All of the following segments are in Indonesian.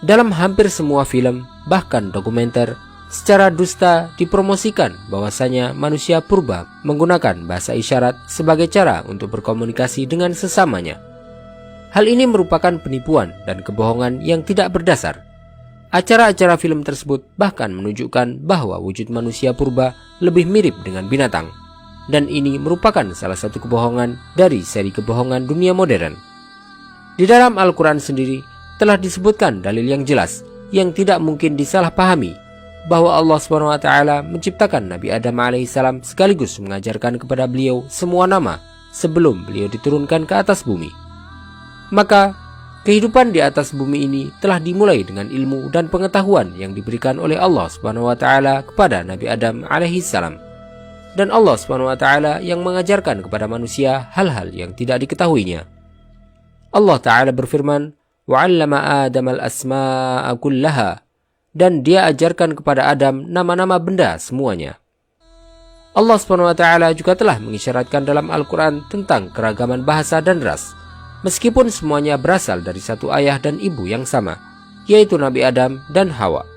Dalam hampir semua film, bahkan dokumenter, secara dusta dipromosikan bahwasanya manusia purba menggunakan bahasa isyarat sebagai cara untuk berkomunikasi dengan sesamanya. Hal ini merupakan penipuan dan kebohongan yang tidak berdasar. Acara-acara film tersebut bahkan menunjukkan bahwa wujud manusia purba lebih mirip dengan binatang. Dan ini merupakan salah satu kebohongan dari seri kebohongan dunia modern. Di dalam Al-Quran sendiri telah disebutkan dalil yang jelas yang tidak mungkin disalahpahami bahwa Allah SWT menciptakan Nabi Adam alaihissalam sekaligus mengajarkan kepada beliau semua nama sebelum beliau diturunkan ke atas bumi. Maka kehidupan di atas bumi ini telah dimulai dengan ilmu dan pengetahuan yang diberikan oleh Allah SWT kepada Nabi Adam alaihissalam. Dan Allah SWT yang mengajarkan kepada manusia hal-hal yang tidak diketahuinya. Allah Ta'ala berfirman, وَعَلَّمَ آدَمَ الْأَسْمَاءَ كُلَّهَا, dan dia ajarkan kepada Adam nama-nama benda semuanya. Allah SWT juga telah mengisyaratkan dalam Al-Quran tentang keragaman bahasa dan ras, meskipun semuanya berasal dari satu ayah dan ibu yang sama, yaitu Nabi Adam dan Hawa.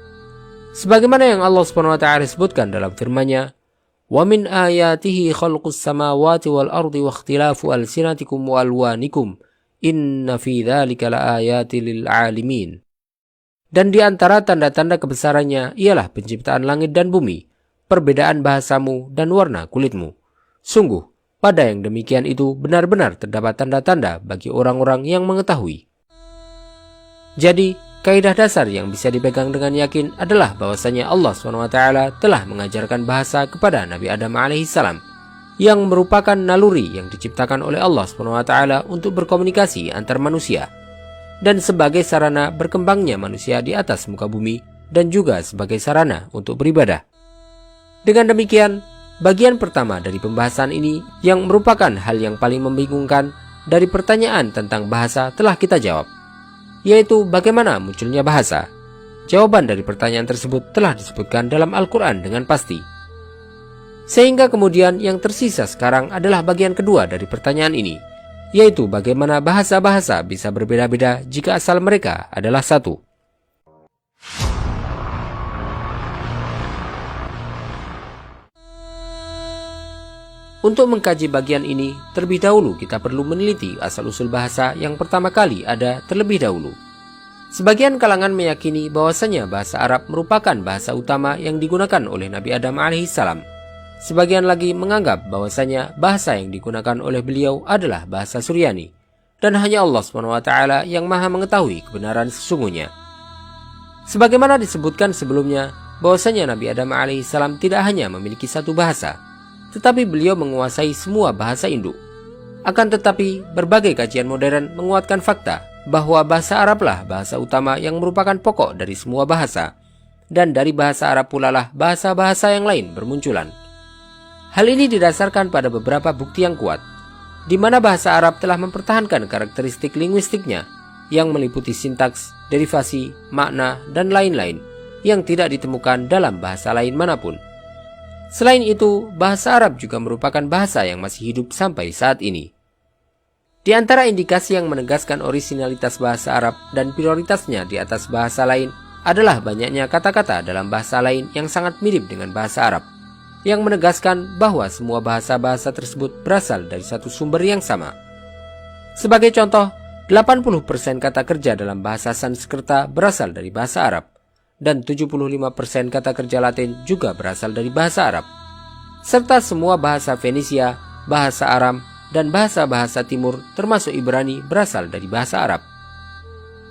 Sebagaimana yang Allah SWT sebutkan dalam firman-Nya, وَمِنْ آيَاتِهِ خَلْقُ السَّمَاوَاتِ وَالْأَرْضِ وَاخْتِلَافُ أَلْسِنَتِكُمْ وَأَلْوَانِكُمْ إِنَّ فِي ذَلِكَ لَآيَاتٍ لِلْعَالِمِينَ. Dan di antara tanda-tanda kebesarannya ialah penciptaan langit dan bumi, perbedaan bahasamu dan warna kulitmu. Sungguh, pada yang demikian itu benar-benar terdapat tanda-tanda bagi orang-orang yang mengetahui. Jadi, kaidah dasar yang bisa dipegang dengan yakin adalah bahwasanya Allah SWT telah mengajarkan bahasa kepada Nabi Adam alaihissalam, yang merupakan naluri yang diciptakan oleh Allah SWT untuk berkomunikasi antar manusia, dan sebagai sarana berkembangnya manusia di atas muka bumi, dan juga sebagai sarana untuk beribadah. Dengan demikian, bagian pertama dari pembahasan ini yang merupakan hal yang paling membingungkan dari pertanyaan tentang bahasa telah kita jawab, yaitu bagaimana munculnya bahasa. Jawaban dari pertanyaan tersebut telah disebutkan dalam Al-Quran dengan pasti. Sehingga kemudian yang tersisa sekarang adalah bagian kedua dari pertanyaan ini, yaitu bagaimana bahasa-bahasa bisa berbeda-beda jika asal mereka adalah satu. Untuk mengkaji bagian ini, terlebih dahulu kita perlu meneliti asal-usul bahasa yang pertama kali ada terlebih dahulu. Sebagian kalangan meyakini bahwasanya bahasa Arab merupakan bahasa utama yang digunakan oleh Nabi Adam alaihissalam. Sebagian lagi menganggap bahwasanya bahasa yang digunakan oleh beliau adalah bahasa Suryani, dan hanya Allah SWT yang maha mengetahui kebenaran sesungguhnya. Sebagaimana disebutkan sebelumnya, bahwasanya Nabi Adam alaihissalam tidak hanya memiliki satu bahasa, tetapi beliau menguasai semua bahasa induk. Akan tetapi, berbagai kajian modern menguatkan fakta bahwa bahasa Arablah bahasa utama yang merupakan pokok dari semua bahasa, dan dari bahasa Arab pula lah bahasa-bahasa yang lain bermunculan. Hal ini didasarkan pada beberapa bukti yang kuat, di mana bahasa Arab telah mempertahankan karakteristik linguistiknya yang meliputi sintaks, derivasi, makna, dan lain-lain yang tidak ditemukan dalam bahasa lain manapun. Selain itu, bahasa Arab juga merupakan bahasa yang masih hidup sampai saat ini. Di antara indikasi yang menegaskan orisinalitas bahasa Arab dan prioritasnya di atas bahasa lain adalah banyaknya kata-kata dalam bahasa lain yang sangat mirip dengan bahasa Arab, yang menegaskan bahwa semua bahasa-bahasa tersebut berasal dari satu sumber yang sama. Sebagai contoh, 80% kata kerja dalam bahasa Sanskerta berasal dari bahasa Arab, dan 75% kata kerja Latin juga berasal dari bahasa Arab. Serta semua bahasa Fenisia, bahasa Aram, dan bahasa-bahasa Timur termasuk Ibrani berasal dari bahasa Arab.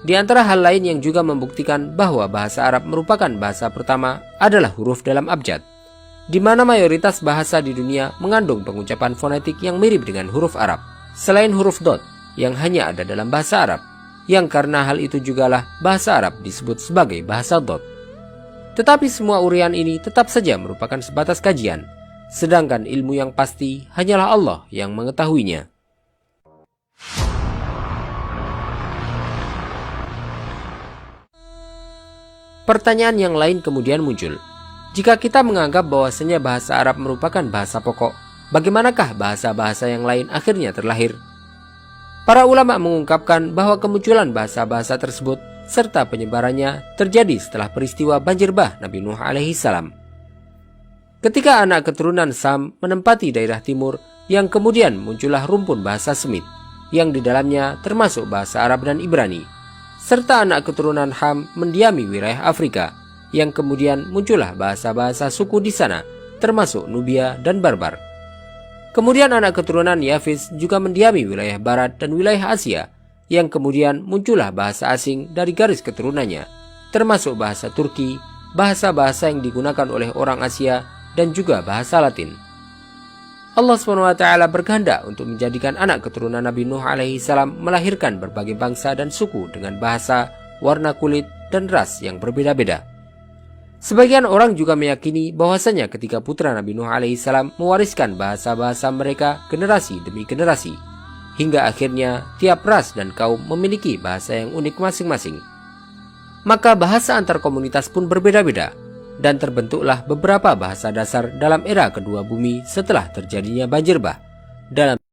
Di antara hal lain yang juga membuktikan bahwa bahasa Arab merupakan bahasa pertama adalah huruf dalam abjad, di mana mayoritas bahasa di dunia mengandung pengucapan fonetik yang mirip dengan huruf Arab, selain huruf dot yang hanya ada dalam bahasa Arab, yang karena hal itu jugalah bahasa Arab disebut sebagai bahasa dot. Tetapi semua urian ini tetap saja merupakan sebatas kajian, sedangkan ilmu yang pasti hanyalah Allah yang mengetahuinya. Pertanyaan yang lain kemudian muncul. Jika kita menganggap bahwasanya bahasa Arab merupakan bahasa pokok, bagaimanakah bahasa-bahasa yang lain akhirnya terlahir? Para ulama mengungkapkan bahwa kemunculan bahasa-bahasa tersebut serta penyebarannya terjadi setelah peristiwa banjir bah Nabi Nuh alaihi salam. Ketika anak keturunan Sam menempati daerah timur, yang kemudian muncullah rumpun bahasa Semit, yang di dalamnya termasuk bahasa Arab dan Ibrani, serta anak keturunan Ham mendiami wilayah Afrika, yang kemudian muncullah bahasa-bahasa suku di sana, termasuk Nubia dan Barbar. Kemudian anak keturunan Yafis juga mendiami wilayah Barat dan wilayah Asia, yang kemudian muncullah bahasa asing dari garis keturunannya, termasuk bahasa Turki, bahasa-bahasa yang digunakan oleh orang Asia, dan juga bahasa Latin. Allah SWT berkehendak untuk menjadikan anak keturunan Nabi Nuh alaihi salam melahirkan berbagai bangsa dan suku dengan bahasa, warna kulit, dan ras yang berbeda-beda. Sebagian orang juga meyakini bahwasanya ketika putra Nabi Nuh alaihi salam mewariskan bahasa-bahasa mereka generasi demi generasi, hingga akhirnya tiap ras dan kaum memiliki bahasa yang unik masing-masing. Maka bahasa antar komunitas pun berbeda-beda, dan terbentuklah beberapa bahasa dasar dalam era kedua bumi setelah terjadinya banjir bah. Dalam